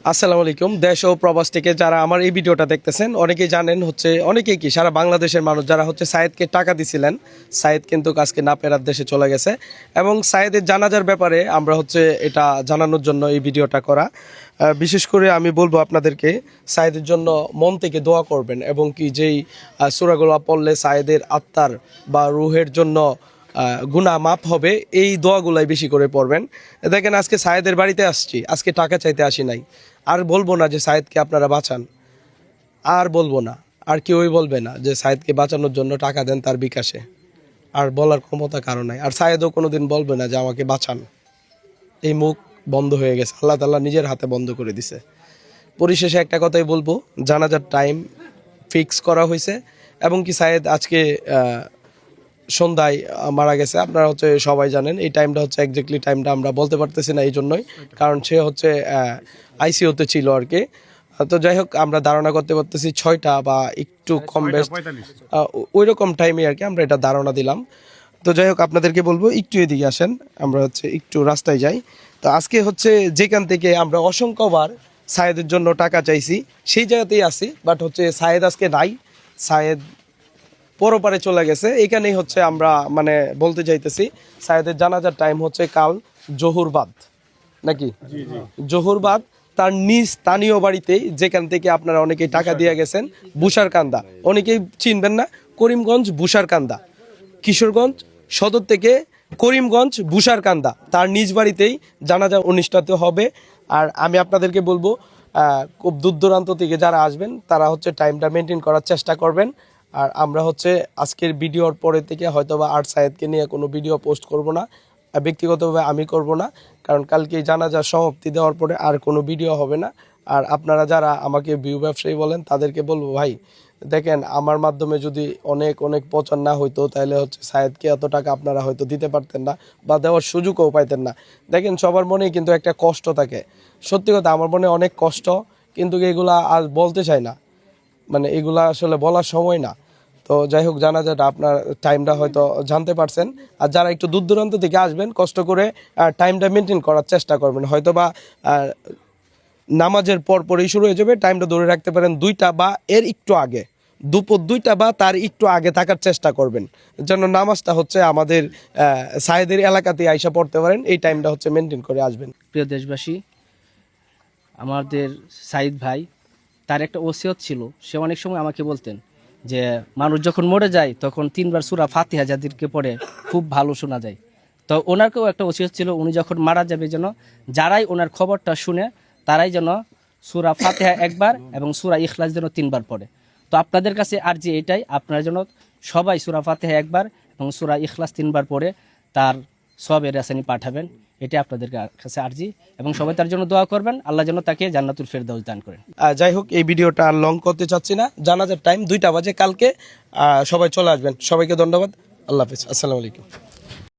আসসালামু আলাইকুম। দেশ ও প্রবাস থেকে যারা আমার এই ভিডিওটা দেখতেছেন অনেকেই জানেন অনেকেই কি সারা বাংলাদেশের মানুষ যারা সায়েদকে টাকা দিছিলেন, সায়েদ কিন্তু আজকে না ফেরার দেশে চলে গেছে এবং সায়েদের জানাজার ব্যাপারে আমরা এটা জানানোর জন্য এই ভিডিওটা করা। বিশেষ করে আমি বলবো আপনাদেরকে সায়েদের জন্য মন থেকে দোয়া করবেন এবং কি যেই সূরাগুলো পড়লে সায়েদের আত্মার বা রুহের জন্য গুনাহ মাফ হবে, এই দোয়াগুলাই বেশি করে পড়বেন। দেখেন আজকে সায়েদের বাড়িতে আসছি, আজকে টাকা চাইতে আসি নাই। আর বলবো না যে সায়েদকে আপনারা বাঁচান, আর বলবো না, আর কেউই বলবে না যে সায়েদকে বাঁচানোর জন্য টাকা দেন তার বিকাশে। আর বলার ক্ষমতা কারো নাই। আর সায়েদও কোনোদিন বলবে না যে আমাকে বাঁচান। এই মুখ বন্ধ হয়ে গেছে, আল্লাহ তাআলা নিজের হাতে বন্ধ করে দিছে। পরিশেষে একটা কথাই বলবো, জানাজার টাইম ফিক্স করা হয়েছে এবং কি সায়েদ আজকে সন্ধ্যায় মারা গেছে। আপনারা সবাই জানেন এই টাইমটা এক্স্যাক্টলি টাইমটা আমরা বলতে পারতেছি না, এই জন্যই কারণ সে আইসিইউতে ছিল আর কি। তো যাই হোক, আমরা ধারণা করতে পারতেছি 6টা বা একটু কম বেশ ওই রকম টাইমে আর কি আমরা এটা ধারণা দিলাম। তো যাই হোক, আপনাদেরকে বলবো একটু এদিকে আসেন, আমরা একটু রাস্তায় যাই। তো আজকে যেখান থেকে আমরা অসংখ্যবার সায়েদের জন্য টাকা চাইছি সেই জায়গাতেই আছি, বাট সায়েদ আজকে নাই, সায়েদ পরপারে চলে গেছে। এখানেই আমরা বলতে চাইতেছি সায়েদের জানাজার টাইম কাল জোহরবাদ, নাকি জোহরবাদ তার নিজ স্থানীয় বাড়িতেই, যেখান থেকে আপনারা অনেকেই টাকা দিয়ে গেছেন, বুসারকান্দা। অনেকেই চিনবেন না, করিমগঞ্জ বুসারকান্দা, কিশোরগঞ্জ সদর থেকে করিমগঞ্জ বুসারকান্দা, তার নিজ বাড়িতেই জানাজা অনুষ্ঠান হবে। আর আমি আপনাদেরকে বলবো খুব দূর দূরান্ত থেকে যারা আসবেন তারা টাইমটা মেনটেন করার চেষ্টা করবেন। আর আমরা আজকের ভিডিওর পরে থেকে হয়তোবা আর সায়েদকে নিয়ে কোনো ভিডিও পোস্ট করব না, ব্যক্তিগতভাবে আমি করব না, কারণ কালকে জানাজা সমাপ্তি দেওয়ার পরে আর কোনো ভিডিও হবে না। আর আপনারা যারা আমাকে ভিউ ব্যবসায়ী বলেন তাদেরকে বলবো, ভাই দেখেন আমার মাধ্যমে যদি অনেক অনেক প্রচার না হইতো তাহলে সায়েদকে এত টাকা আপনারা হয়তো দিতে পারতেন না বা দেওয়ার সুযোগও পাইতেন না। দেখেন সবার মনেই কিন্তু একটা কষ্ট থাকে, সত্যি কথা আমার মনে অনেক কষ্ট, কিন্তু এগুলা আর বলতে চাই না, এগুলা আসলে বলার সময় না। তো যাই হোক, জানাজাটা আপনার টাইমটা হয়তো জানতে পারছেন। আর যারা একটু দূর দূরান্ত থেকে আসবেন কষ্ট করে টাইমটা মেনটেন করার চেষ্টা করবেন। হয়তো বা নামাজের পরই শুরু হয়ে যাবে, টাইমটা ধরে রাখতে পারেন 2টা বা এর একটু আগে, দুপুর 2টা বা তার একটু আগে থাকার চেষ্টা করবেন, যেন নামাজটা আমাদের সায়েদের এলাকাতে আইসা পড়তে পারেন। এই টাইমটা মেনটেন করে আসবেন। প্রিয় দেশবাসী, আমাদের সাইদ ভাই, তার একটা ওসিয়ত ছিল। সে অনেক সময় আমাকে বলতেন যে মানুষ যখন মরে যায় তখন 3বার সূরা ফাতিহা যাদেরকে পড়ে খুব ভালো শোনা যায়। তো ওনারকেও একটা ওসিয়ত ছিল, উনি যখন মারা যাবে যেন যারাই ওনার খবরটা শুনে তারাই যেন সূরা ফাতিহা 1বার এবং সূরা ইখলাস যেন 3বার পড়ে। তো আপনাদের কাছে আরজি এটাই, আপনারা যেন সবাই সূরা ফাতিহা 1বার এবং সূরা ইখলাস 3বার পড়ে তার সবের রাসানি পাঠাবেন, এটা আপনাদের কাছে আরজি। এবং সবাই তার জন্য দোয়া করবেন, আল্লাহ যেন তাকে জান্নাতুল ফেরদাউস দান করেন। যাই হোক, এই ভিডিওটা আর লং করতে চাচ্ছি না। জানাজার টাইম 2টা বাজে কালকে, সবাই চলে আসবেন। সবাইকে ধন্যবাদ, আল্লাহ হাফেজ, আসসালামু আলাইকুম।